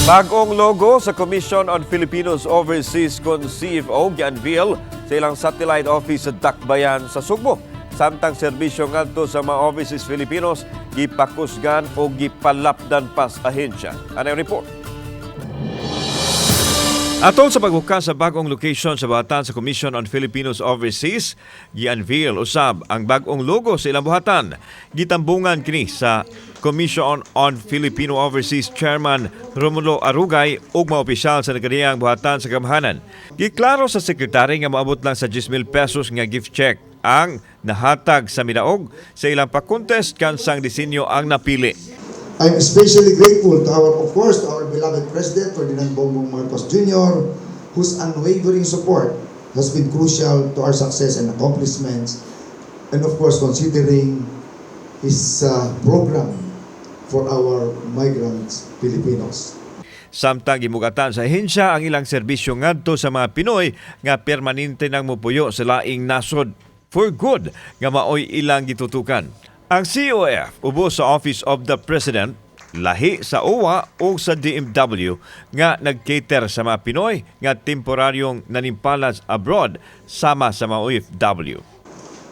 Bag-ong logo sa Commission on Filipinos Overseas kon CFO gi-unveil sa ilang satellite office sa dakbayan sa Sugbo. Samtang serbisyo ngadto sa mga Overseas Filipinos, gipakusgan o gipalapdan pas ahensya. Ano yung report? Atol sa pagbukas sa bagong location sa buhatan sa Commission on Filipinos Overseas, gi-unveil usab ang bagong logo sa ilang buhatan. Gitambungan kini sa Commission on Filipino Overseas Chairman Romulo Arugay ug mga opisyal sa nagadiyang buhatan sa gamhanan. Giklaro sa sekretary nga moabot lang sa 10,000 pesos nga gift check ang nahatag sa minaog sa ilang pa-contest kansang disenyo ang napili. I'm especially grateful to our beloved President Ferdinand Bongbong Marcos Jr., whose unwavering support has been crucial to our success and accomplishments, and of course considering his program for our migrant Filipinos. Samtang gimugatan sa ahensya ang ilang serbisyo ngadto sa mga Pinoy nga permanente nang mupuyo sa laing nasod for good nga maoy ilang gitutukan. Ang COF ubos sa Office of the President lahi sa OWA o sa DMW nga nag-cater sa mga Pinoy nga temporaryong nanimpalas abroad sama sa mga OFW.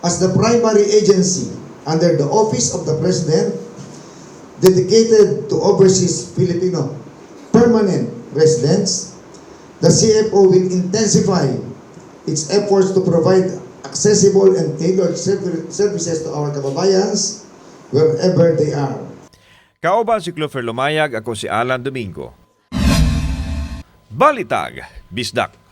As the primary agency under the Office of the President dedicated to Overseas Filipino permanent residents, the CFO will intensify its efforts to provide accessible and tailored services to our kababayans wherever they are. Kauban si Clover Lumayag, ako si Alan Domingo. Balitang Bisdak.